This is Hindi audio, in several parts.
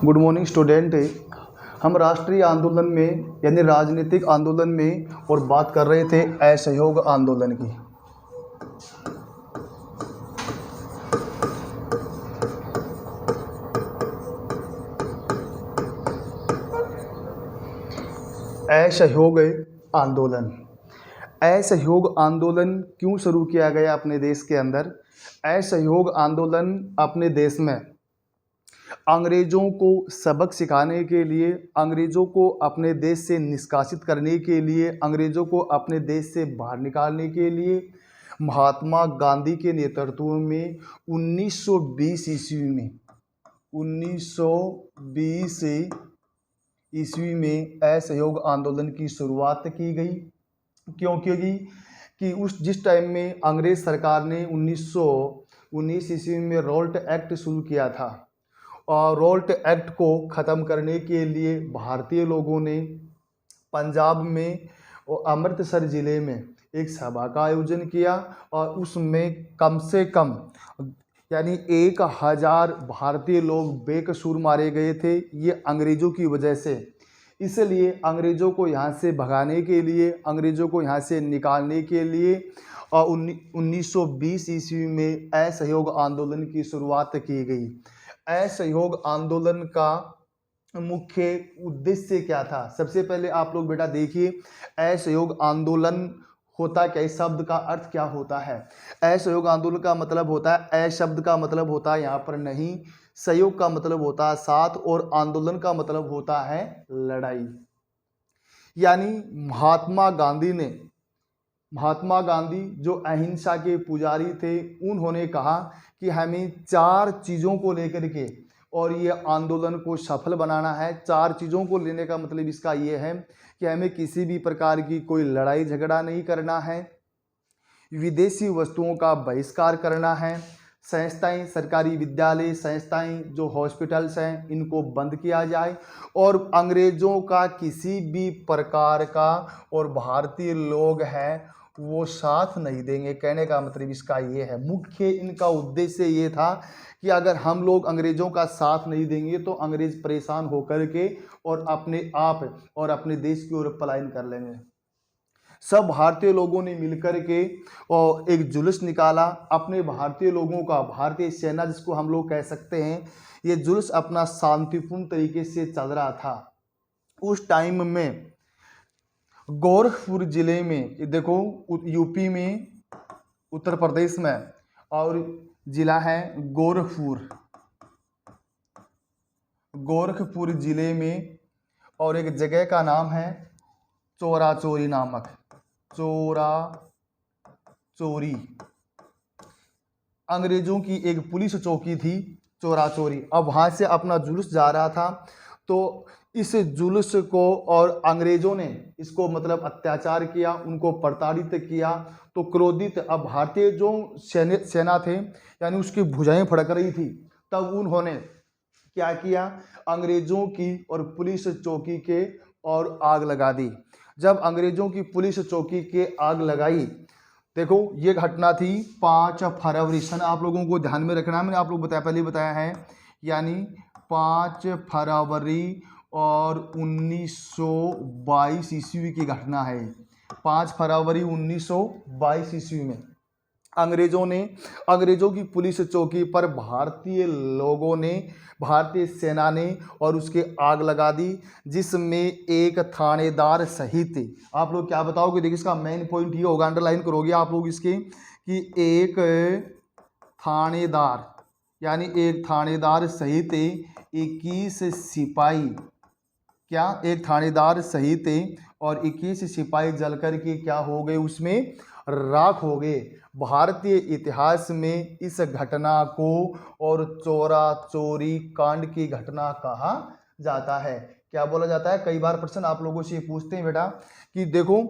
Good morning student. हम राष्ट्रीय आंदोलन में यानी राजनीतिक आंदोलन में और बात कर रहे थे असहयोग आंदोलन की। असहयोग आंदोलन। असहयोग आंदोलन क्यों शुरू किया गया अपने देश के अंदर? असहयोग आंदोलन अपने देश में अंग्रेज़ों को सबक सिखाने के लिए, अंग्रेज़ों को अपने देश से निष्कासित करने के लिए, अंग्रेज़ों को अपने देश से बाहर निकालने के लिए महात्मा गांधी के नेतृत्व में 1920 ईस्वी में असहयोग आंदोलन की शुरुआत की गई। क्यों की गई? कि जिस टाइम में अंग्रेज़ सरकार ने 1919 ईस्वी में रोल्ट एक्ट शुरू किया था और रोल्ट एक्ट को ख़त्म करने के लिए भारतीय लोगों ने पंजाब में और अमृतसर ज़िले में एक सभा का आयोजन किया और उसमें कम से कम यानी 1000 भारतीय लोग बेकसूर मारे गए थे, ये अंग्रेज़ों की वजह से। इसलिए अंग्रेज़ों को यहाँ से भगाने के लिए, अंग्रेज़ों को यहाँ से निकालने के लिए और 1920 ईस्वी में असहयोग आंदोलन की शुरुआत की गई। असहयोग आंदोलन का मुख्य उद्देश्य क्या था? सबसे पहले आप लोग बेटा देखिए, असहयोग आंदोलन होता क्या? इस शब्द का अर्थ क्या होता है? असहयोग आंदोलन का मतलब होता है, शब्द का मतलब होता है यहाँ पर नहीं, सहयोग का मतलब होता है साथ, और आंदोलन का मतलब होता है लड़ाई। यानी महात्मा गांधी जो अहिंसा के पुजारी थे, उन्होंने कहा कि हमें 4 चीज़ों को लेकर के और ये आंदोलन को सफल बनाना है। 4 चीज़ों को लेने का मतलब इसका ये है कि हमें किसी भी प्रकार की कोई लड़ाई झगड़ा नहीं करना है, विदेशी वस्तुओं का बहिष्कार करना है, संस्थाएं, सरकारी विद्यालय, संस्थाएं, जो हॉस्पिटल्स हैं, इनको बंद किया जाए और अंग्रेज़ों का किसी भी प्रकार का और भारतीय लोग हैं वो साथ नहीं देंगे। कहने का मतलब इसका ये है, मुख्य इनका उद्देश्य ये था कि अगर हम लोग अंग्रेज़ों का साथ नहीं देंगे तो अंग्रेज़ परेशान होकर के और अपने आप और अपने देश की ओर पलायन कर लेंगे। सब भारतीय लोगों ने मिलकर के और एक जुलूस निकाला अपने भारतीय लोगों का, भारतीय सेना जिसको हम लोग कह सकते हैं, ये जुलूस अपना शांतिपूर्ण तरीके से चल रहा था। उस टाइम में गोरखपुर ज़िले में, देखो यूपी में, उत्तर प्रदेश में, और ज़िला है गोरखपुर ज़िले में, और एक जगह का नाम है चोराचोरी नामक, चोराचोरी। अंग्रेज़ों की एक पुलिस चौकी थी चोराचोरी। अब वहाँ से अपना जुलूस जा रहा था, तो इस जुलूस को और अंग्रेज़ों ने इसको मतलब अत्याचार किया, उनको प्रताड़ित किया। तो क्रोधित अब भारतीय जो सेना थे यानी उसकी भुजाएं फड़क रही थी, तब उन्होंने क्या किया, अंग्रेज़ों की और पुलिस चौकी के और आग लगा दी। जब अंग्रेज़ों की पुलिस चौकी के आग लगाई, देखो ये घटना थी 5 फरवरी सन, आप लोगों को ध्यान में रखना, मैंने आप लोग पहले बताया है, यानी 5 फरवरी और 1922 ईस्वी की घटना है। 5 फरवरी 1922 ईस्वी में अंग्रेज़ों की पुलिस चौकी पर भारतीय लोगों ने, भारतीय सेना ने और उसके आग लगा दी, जिसमें एक थानेदार सहित, आप लोग क्या बताओगे? देखिए इसका मेन पॉइंट ये होगा, अंडरलाइन करोगे आप लोग इसके, कि एक थानेदार यानी एक थानेदार सहित 21 सिपाही, क्या एक थानेदार सहित और 21 सिपाही जलकर के क्या हो गए, उसमें राख हो गए। भारतीय इतिहास में इस घटना को और चोराचोरी कांड की घटना कहा जाता है। क्या बोला जाता है? कई बार प्रश्न आप लोगों से पूछते हैं बेटा कि देखो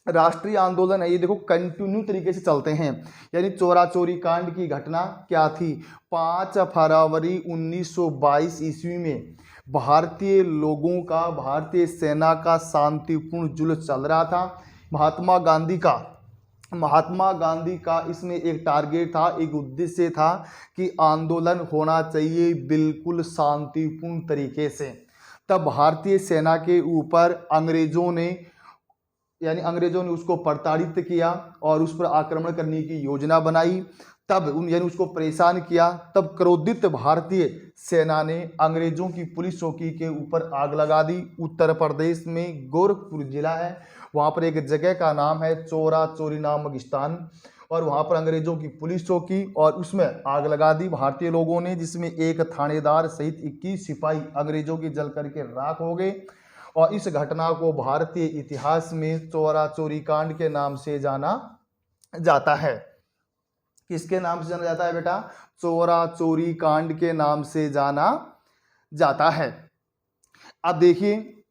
राष्ट्रीय आंदोलन है, ये देखो कंटिन्यू तरीके से चलते हैं, यानी चोराचोरी कांड की घटना क्या थी? 5 फरवरी 1922 ईस्वी में भारतीय लोगों का, भारतीय सेना का शांतिपूर्ण जुलूस चल रहा था। महात्मा गांधी का महात्मा गांधी का इसमें एक टारगेट था, एक उद्देश्य था कि आंदोलन होना चाहिए बिल्कुल शांतिपूर्ण तरीके से। तब भारतीय सेना के ऊपर अंग्रेजों ने उसको प्रताड़ित किया और उस पर आक्रमण करने की योजना बनाई। तब उसको परेशान किया। तब क्रोधित भारतीय सेना ने अंग्रेजों की पुलिस चौकी के ऊपर आग लगा दी। उत्तर प्रदेश में गोरखपुर जिला है, वहाँ पर एक जगह का नाम है चोरा चोरी नामक स्थान, और वहाँ पर अंग्रेजों की पुलिस चौकी और उसमें आग लगा दी भारतीय लोगों ने, जिसमें एक थानेदार सहित 21 सिपाही अंग्रेजों के जल करके राख हो गए। और इस घटना को भारतीय इतिहास में चोरा चोरी कांड के नाम से जाना जाता है। किसके नाम से जाना जाता है बेटा? चोरा चोरी कांड के नाम से जाना जाता है। अब देखिए,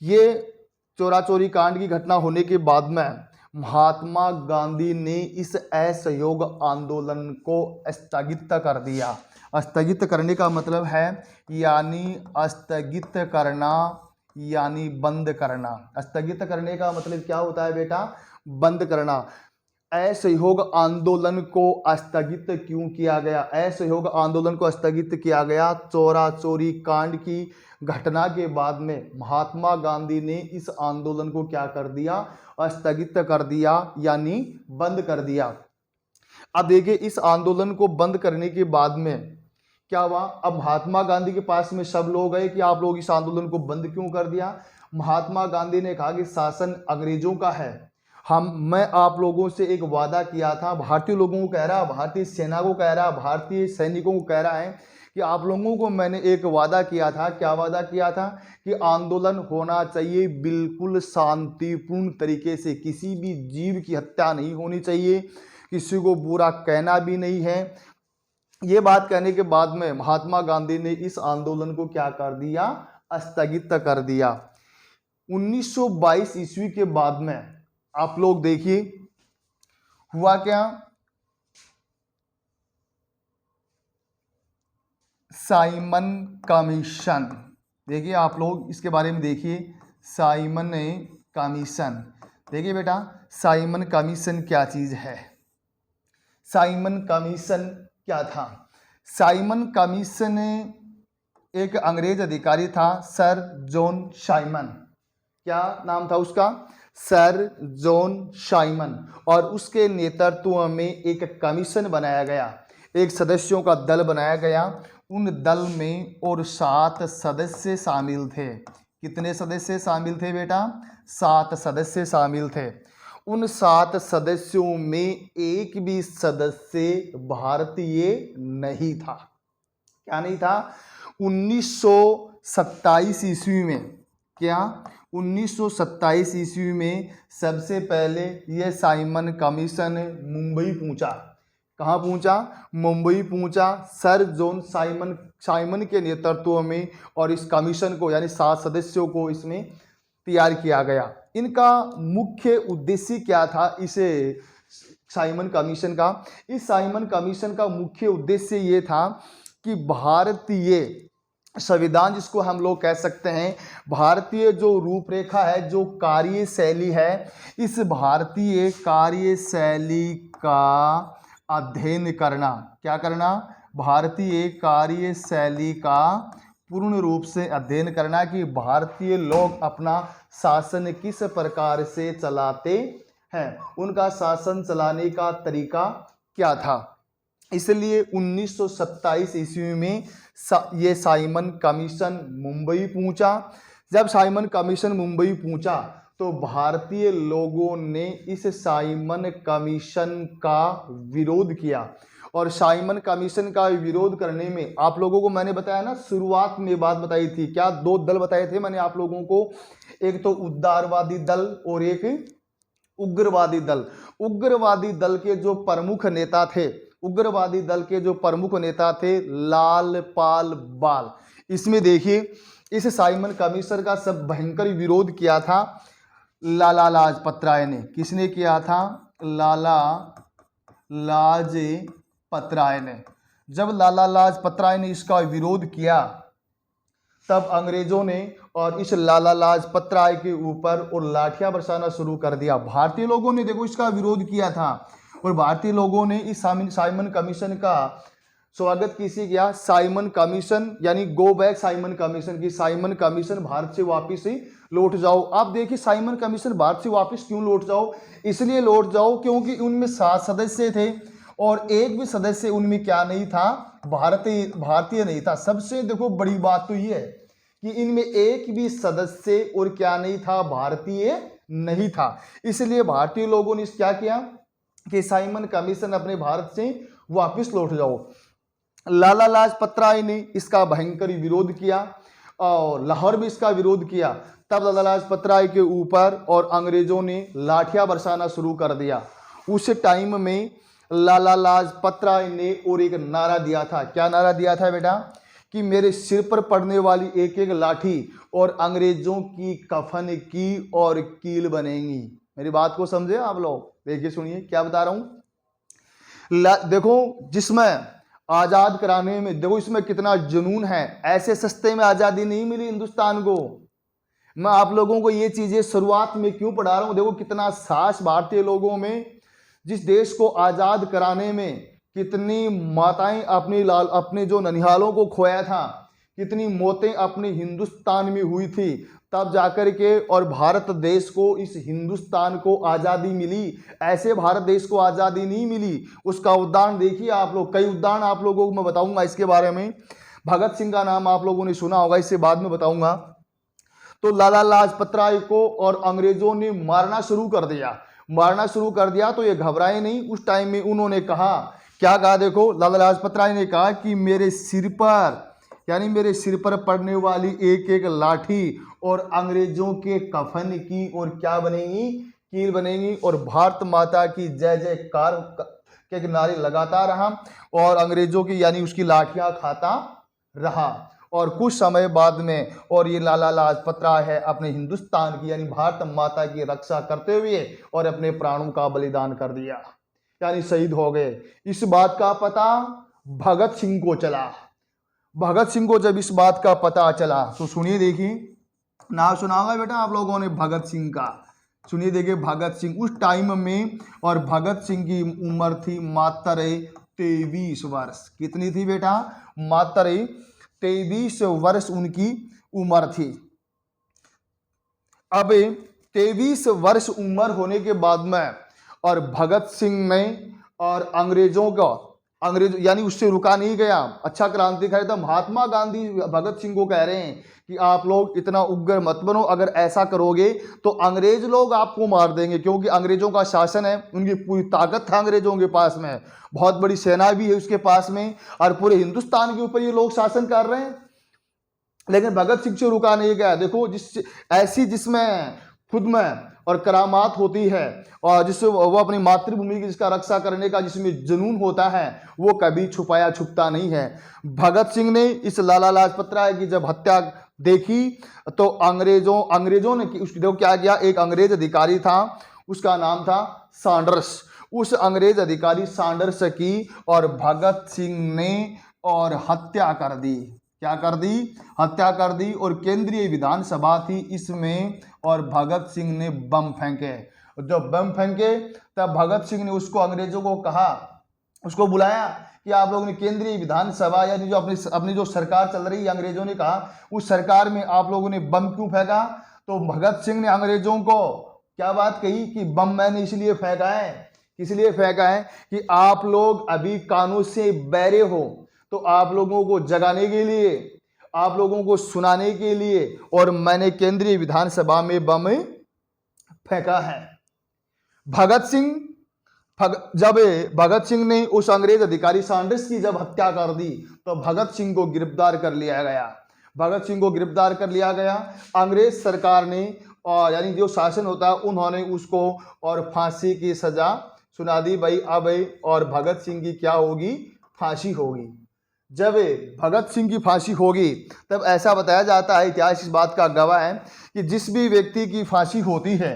ये चोरा चोरी कांड की घटना होने के बाद में महात्मा गांधी ने इस असहयोग आंदोलन को स्थगित कर दिया। स्थगित करने का मतलब है स्थगित करना, यानी बंद करना। स्थगित करने का मतलब क्या होता है बेटा? बंद करना। असहयोग आंदोलन को स्थगित क्यों किया गया? असहयोग आंदोलन को स्थगित किया गया चोरा चोरी कांड की घटना के बाद में महात्मा गांधी ने इस आंदोलन को क्या कर दिया? स्थगित कर दिया, यानी बंद कर दिया। अब देखिए, इस आंदोलन को बंद करने के बाद में क्या हुआ? अब महात्मा गांधी के पास में सब लोग गए कि आप लोग इस आंदोलन को बंद क्यों कर दिया? महात्मा गांधी ने कहा कि शासन अंग्रेजों का है। मैं आप लोगों से एक वादा किया था, भारतीय लोगों को कह रहा, भारतीय सेना को कह रहा, भारतीय सैनिकों को कह रहा है कि आप लोगों को मैंने एक वादा किया था। क्या वादा किया था? कि आंदोलन होना चाहिए बिल्कुल शांतिपूर्ण तरीके से, किसी भी जीव की हत्या नहीं होनी चाहिए, किसी को बुरा कहना भी नहीं है। ये बात कहने के बाद में महात्मा गांधी ने इस आंदोलन को क्या कर दिया? स्थगित कर दिया। 1922 ईस्वी के बाद में आप लोग देखिए हुआ क्या? Simon commission. देखिए आप लोग इसके बारे में देखिए, साइमन कमीशन। देखिए बेटा, साइमन कमीशन क्या चीज है? साइमन कमीशन क्या था? साइमन कमीशन एक अंग्रेज अधिकारी था, सर जॉन साइमन। क्या नाम था उसका? Sir John Simon. और उसके नेतृत्व में एक कमीशन बनाया गया, एक सदस्यों का दल बनाया गया। उन दल में और 7 सदस्य शामिल थे। कितने सदस्य शामिल थे बेटा? 7 सदस्य शामिल थे। उन 7 सदस्यों में एक भी सदस्य भारतीय नहीं था। क्या नहीं था? 1927 ईस्वी में, क्या 1927 ईस्वी में सबसे पहले यह साइमन कमीशन मुंबई पहुंचा। कहाँ पहुंचा? मुंबई पहुंचा, सर जॉन साइमन के नेतृत्व में। और इस कमीशन को, यानी 7 सदस्यों को इसमें तैयार किया गया। इनका मुख्य उद्देश्य क्या था? इसे साइमन कमीशन का, इस साइमन कमीशन का मुख्य उद्देश्य ये था कि भारतीय संविधान, जिसको हम लोग कह सकते हैं, भारतीय जो रूपरेखा है, जो कार्यशैली है, इस भारतीय कार्यशैली का अध्ययन करना। क्या करना? भारतीय कार्यशैली का पूर्ण रूप से अध्ययन करना कि भारतीय लोग अपना शासन किस प्रकार से चलाते हैं, उनका शासन चलाने का तरीका क्या था। इसलिए 1927 ईस्वी में ये साइमन कमीशन मुंबई पहुंचा। जब साइमन कमीशन मुंबई पहुंचा तो भारतीय लोगों ने इस साइमन कमीशन का विरोध किया। और साइमन कमीशन का विरोध करने में आप लोगों को मैंने बताया ना, शुरुआत में बात बताई थी, क्या 2 दल बताए थे मैंने आप लोगों को, एक तो उदारवादी दल और एक उग्रवादी दल। उग्रवादी दल के जो प्रमुख नेता थे, उग्रवादी दल के जो प्रमुख नेता थे लाल पाल बाल। इसमें देखिए, इस साइमन कमीशन का सब भयंकर विरोध किया था लाला लाजपत राय ने। किसने किया था? लाला लाजपत राय ने। जब लाला लाजपत राय ने इसका विरोध किया तब अंग्रेजों ने और इस लाला लाजपत राय के ऊपर और लाठियां बरसाना शुरू कर दिया। भारतीय लोगों ने देखो इसका विरोध किया था और भारतीय लोगों ने इस साइमन कमीशन का स्वागत किसी किया, साइमन कमीशन यानी गो बैक साइमन कमीशन की। साइमन कमीशन भारत से वापस ही लौट जाओ। आप देखिए साइमन कमीशन भारत से वापस क्यों लौट जाओ, इसलिए लौट जाओ क्योंकि उनमें 7 सदस्य थे और एक भी सदस्य उनमें क्या नहीं था, भारतीय नहीं था। सबसे देखो बड़ी बात तो ये है कि इनमें एक भी सदस्य और क्या नहीं था, भारतीय नहीं था। इसलिए भारतीय लोगों ने क्या किया कि साइमन कमीशन अपने भारत से वापस लौट जाओ। लाला लाजपत राय ने इसका भयंकर विरोध किया और लाहौर में इसका विरोध किया। तब लाला लाजपत राय के ऊपर और अंग्रेजों ने लाठियां बरसाना शुरू कर दिया। उस टाइम में लाला लाजपत राय ने और एक नारा दिया था। क्या नारा दिया था बेटा? कि मेरे सिर पर पड़ने वाली एक एक लाठी और अंग्रेजों की कफन की और कील बनेगी। मेरी बात को समझे आप लोग? देखिए सुनिए क्या बता रहा हूं। देखो जिसमें आजाद कराने में देखो इसमें कितना जुनून है। ऐसे सस्ते में आजादी नहीं मिली हिंदुस्तान को। मैं आप लोगों को ये चीजें शुरुआत में क्यों पढ़ा रहा हूं, देखो कितना साहस भारतीय लोगों में। जिस देश को आजाद कराने में कितनी माताएं अपने जो ननिहालों को खोया था, कितनी मौतें अपने हिंदुस्तान में हुई थी, तब जाकर के और भारत देश को, इस हिंदुस्तान को आज़ादी मिली। ऐसे भारत देश को आज़ादी नहीं मिली। उसका उदाहरण देखिए आप लोग, कई उदाहरण आप लोगों को मैं बताऊंगा इसके बारे में। भगत सिंह का नाम आप लोगों ने सुना होगा, इससे बाद में बताऊंगा। तो लाला लाजपत राय को और अंग्रेजों ने मारना शुरू कर दिया तो ये घबराए नहीं। उस टाइम में उन्होंने कहा, क्या कहा देखो, लाला लाजपत राय ने कहा कि मेरे सिर पर यानी मेरे सिर पर पड़ने वाली एक एक लाठी और अंग्रेजों के कफन की और क्या बनेगी, कील बनेगी। और भारत माता की जय जयकार के नारे लगाता रहा और अंग्रेजों की यानी उसकी लाठियां खाता रहा। और कुछ समय बाद में और ये लाला लाजपत राय है अपने हिंदुस्तान की यानी भारत माता की रक्षा करते हुए और अपने प्राणों का बलिदान कर दिया, यानी शहीद हो गए। इस बात का पता भगत सिंह को चला। भगत सिंह को जब इस बात का पता चला तो सुनिए, देखिए नाम सुनाऊंगा बेटा आप लोगों ने भगत सिंह का। सुनिए देखिए भगत सिंह उस टाइम में, और भगत सिंह की उम्र थी मात्र 23 वर्ष। कितनी थी बेटा? मात्र 23 वर्ष उनकी उम्र थी। अब 23 वर्ष उम्र होने के बाद में और भगत सिंह ने और अंग्रेज यानी उससे रुका नहीं गया। अच्छा क्रांतिकारी था। महात्मा गांधी भगत सिंह को कह रहे हैं कि आप लोग इतना उग्र मत बनो, अगर ऐसा करोगे तो अंग्रेज लोग आपको मार देंगे, क्योंकि अंग्रेजों का शासन है, उनकी पूरी ताकत था अंग्रेजों के पास में, बहुत बड़ी सेना भी है उसके पास में और पूरे हिंदुस्तान के ऊपर ये लोग शासन कर रहे हैं। लेकिन भगत सिंह से रुका नहीं गया। देखो जिसमें खुद में और करामात होती है और जिससे वो अपनी मातृभूमि की जिसका रक्षा करने का जिसमें जुनून होता है, वो कभी छुपाया छुपता नहीं है। भगत सिंह ने इस लाला लाजपत राय की जब हत्या देखी तो अंग्रेजों ने उसकी देखो क्या किया। एक अंग्रेज अधिकारी था, उसका नाम था सैंडर्स। उस अंग्रेज अधिकारी सैंडर्स की और भगत सिंह ने और हत्या कर दी। क्या कर दी? हत्या कर दी। और केंद्रीय विधानसभा थी इसमें और भगत सिंह ने बम फेंके। जब बम फेंके तब भगत सिंह ने उसको अंग्रेजों को कहा, उसको बुलाया कि आप लोगों ने केंद्रीय विधानसभा यानी जो अपनी जो सरकार चल रही है, अंग्रेजों ने कहा उस सरकार में आप लोगों ने बम क्यों फेंका? तो भगत सिंह ने अंग्रेजों को क्या बात कही कि बम मैंने इसलिए फेंका है कि आप लोग अभी कानून से बहरे हो, तो आप लोगों को जगाने के लिए, आप लोगों को सुनाने के लिए और मैंने केंद्रीय विधानसभा में बम फेंका है। जब भगत सिंह ने उस अंग्रेज अधिकारी सैंडर्स की जब हत्या कर दी तो भगत सिंह को गिरफ्तार कर लिया गया। अंग्रेज सरकार ने और यानी जो शासन होता है उन्होंने उसको और फांसी की सजा सुना दी भाई। अब और भगत सिंह की क्या होगी? फांसी होगी। जब भगत सिंह की फांसी होगी तब ऐसा बताया जाता है, इतिहास इस बात का गवाह है कि जिस भी व्यक्ति की फांसी होती है,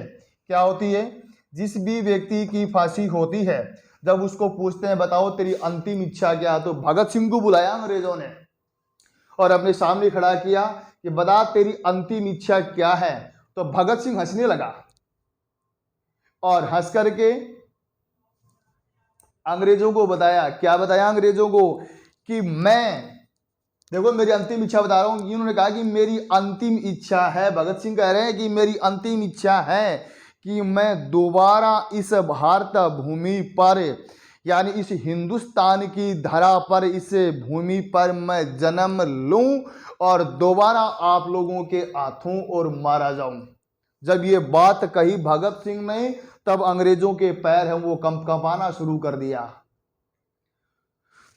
क्या होती है? जिस भी व्यक्ति की फांसी होती है, जब उसको पूछते हैं बताओ तेरी अंतिम इच्छा क्या, तो भगत सिंह को बुलाया अंग्रेजों ने और अपने सामने खड़ा किया कि बता तेरी अंतिम इच्छा क्या है। तो भगत सिंह हंसने लगा और हंस करके अंग्रेजों को बताया, क्या बताया अंग्रेजों को, कि मैं, देखो मेरी अंतिम इच्छा बता रहा हूं। इन्होंने कहा कि मेरी अंतिम इच्छा है, भगत सिंह कह रहे हैं कि मेरी अंतिम इच्छा है कि मैं दोबारा इस भारत भूमि पर, यानी इस हिंदुस्तान की धरा पर, इस भूमि पर मैं जन्म लूं और दोबारा आप लोगों के हाथों और मारा जाऊं। जब ये बात कही भगत सिंह ने, तब अंग्रेजों के पैर हैं वो कंपाना शुरू कर दिया।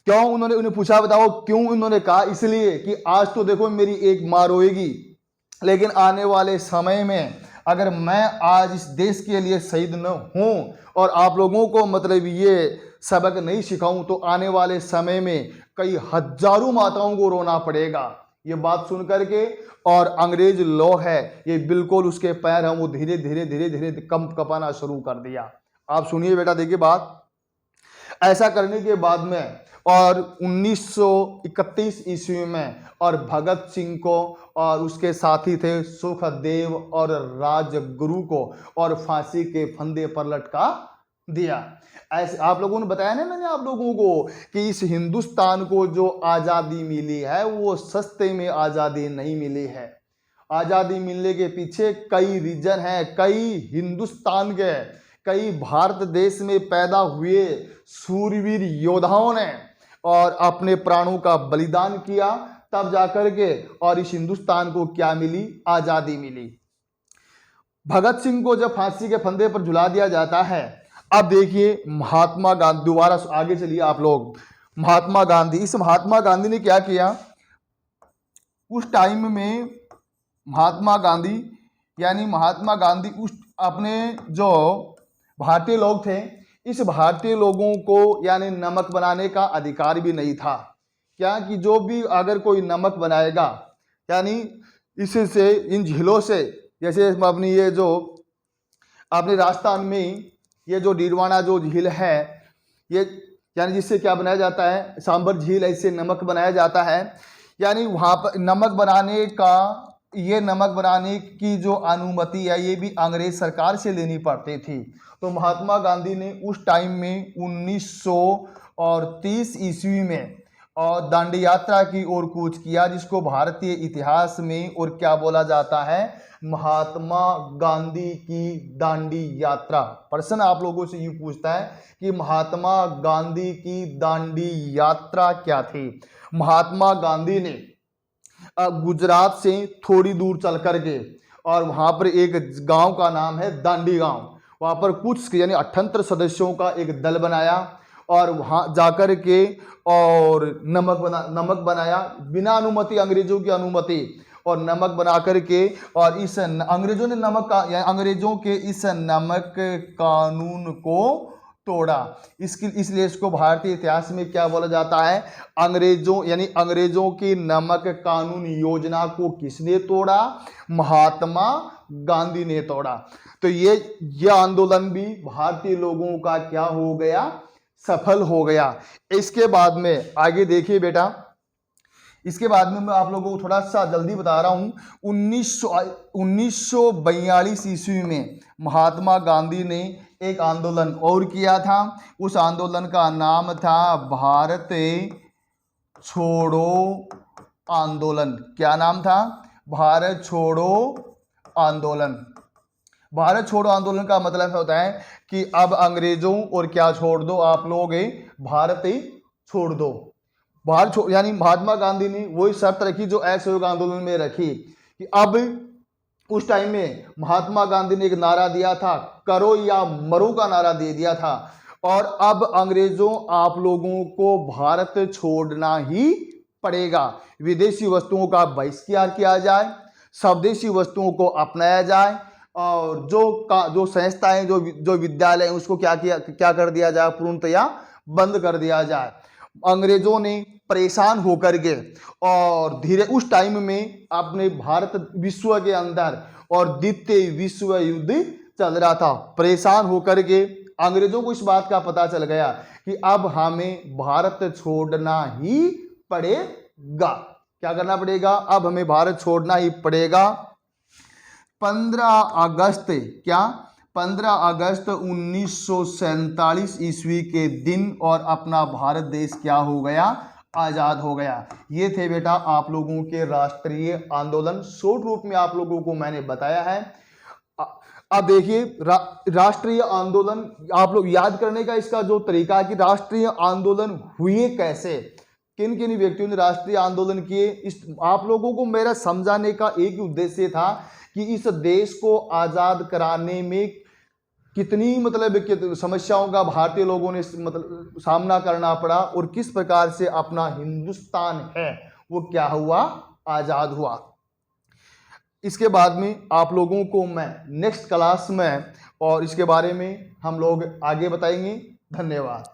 क्यों, उन्हें पूछा, बताओ क्यों उन्होंने कहा, इसलिए कि आज तो देखो मेरी एक माँ रोएगी, लेकिन आने वाले समय में अगर मैं आज इस देश के लिए शहीद न हूं और आप लोगों को मतलब ये सबक नहीं सिखाऊं, तो आने वाले समय में कई हजारों माताओं को रोना पड़ेगा। ये बात सुन करके और अंग्रेज लोग है ये बिल्कुल उसके पैर हैं वो धीरे धीरे धीरे धीरे कंपाना शुरू कर दिया। आप सुनिए बेटा, देखिए बात। ऐसा करने के बाद में और 1931 ईस्वी में और भगत सिंह को और उसके साथी थे सुखदेव और राजगुरु को और फांसी के फंदे पर लटका दिया। ऐसे आप लोगों ने बताया ना मैंने आप लोगों को कि इस हिंदुस्तान को जो आज़ादी मिली है वो सस्ते में आज़ादी नहीं मिली है। आज़ादी मिलने के पीछे कई रीजन हैं, कई हिंदुस्तान के, कई भारत देश में पैदा हुए सूरवीर योद्धाओं ने और अपने प्राणों का बलिदान किया, तब जाकर के और इस हिंदुस्तान को क्या मिली, आज़ादी मिली। भगत सिंह को जब फांसी के फंदे पर झुला दिया जाता है, अब देखिए महात्मा गांधी, दोबारा आगे चलिए आप लोग। महात्मा गांधी, इस महात्मा गांधी ने क्या किया उस टाइम में, महात्मा गांधी यानी महात्मा गांधी उस अपने जो भारतीय लोग थे, इस भारतीय लोगों को यानी नमक बनाने का अधिकार भी नहीं था। क्या कि जो भी अगर कोई नमक बनाएगा, यानी इससे इन झीलों से, जैसे अपनी ये जो अपने राजस्थान में ये जो डीडवाना जो झील है, ये यानी जिससे क्या बनाया जाता है, सांबर झील, ऐसे नमक बनाया जाता है। यानी वहाँ पर नमक बनाने का, ये नमक बनाने की जो अनुमति है ये भी अंग्रेज सरकार से लेनी पड़ती थी। तो महात्मा गांधी ने उस टाइम में 1930 ईस्वी में और दांडी यात्रा की ओर कूच किया, जिसको भारतीय इतिहास में और क्या बोला जाता है, महात्मा गांधी की दांडी यात्रा। प्रश्न आप लोगों से यूं पूछता है कि महात्मा गांधी की दांडी यात्रा क्या थी। महात्मा गांधी ने गुजरात से थोड़ी दूर चल करके और वहां पर एक गांव का नाम है दांडी गांव, वहां पर कुछ यानी 78 सदस्यों का एक दल बनाया और वहां जाकर के और नमक बनाया बिना अनुमति, अंग्रेजों की अनुमति, और नमक बना करके और इस अंग्रेजों ने नमक का या अंग्रेजों के इस नमक कानून को तोड़ा। इसलिए इसको भारतीय इतिहास में क्या बोला जाता है, अंग्रेजों यानी अंग्रेजों की नमक कानून योजना को किसने तोड़ा, महात्मा गांधी ने तोड़ा। तो ये आंदोलन भी भारतीय लोगों का क्या हो गया, सफल हो गया। इसके बाद में आगे देखिए बेटा, इसके बाद में मैं आप लोगों को थोड़ा सा जल्दी बता रहा हूं। 1942 ईस्वी में महात्मा गांधी ने एक आंदोलन और किया था। उस आंदोलन का नाम था भारत छोड़ो आंदोलन। क्या नाम था, भारत छोड़ो आंदोलन। भारत छोड़ो आंदोलन का मतलब होता है कि अब अंग्रेजों और क्या छोड़ दो, आप लोग भारत ही छोड़ दो। भारत छोड़ यानी महात्मा गांधी ने वही शर्त रखी जो असहयोग आंदोलन में रखी कि अब उस टाइम में महात्मा गांधी ने एक नारा दिया था, करो या मरो का नारा दे दिया था। और अब अंग्रेजों आप लोगों को भारत छोड़ना ही पड़ेगा। विदेशी वस्तुओं का बहिष्कार किया जाए, स्वदेशी वस्तुओं को अपनाया जाए और जो संस्थाएं जो विद्यालय उसको क्या कर दिया जाए, पूर्णतया बंद कर दिया जाए। अंग्रेजों ने परेशान होकर के और धीरे उस टाइम में अपने भारत विश्व के अंदर और द्वितीय विश्व युद्ध चल रहा था। परेशान होकर के अंग्रेजों को इस बात का पता चल गया कि अब हमें भारत छोड़ना ही पड़ेगा। क्या करना पड़ेगा, अब हमें भारत छोड़ना ही पड़ेगा। 15 अगस्त, क्या 15 अगस्त 1947 ईस्वी के दिन और अपना भारत देश क्या हो गया, आज़ाद हो गया। ये थे बेटा आप लोगों के राष्ट्रीय आंदोलन, शॉर्ट रूप में आप लोगों को मैंने बताया है। अब देखिए राष्ट्रीय आंदोलन आप लोग याद करने का इसका जो तरीका है कि राष्ट्रीय आंदोलन हुए कैसे, किन किन व्यक्तियों ने राष्ट्रीय आंदोलन किए, इस आप लोगों को मेरा समझाने का एक ही उद्देश्य था कि इस देश को आज़ाद कराने में कितनी मतलब समस्याओं का भारतीय लोगों ने मतलब सामना करना पड़ा और किस प्रकार से अपना हिंदुस्तान है वो क्या हुआ, आज़ाद हुआ। इसके बाद में आप लोगों को मैं नेक्स्ट क्लास में और इसके बारे में हम लोग आगे बताएंगे। धन्यवाद।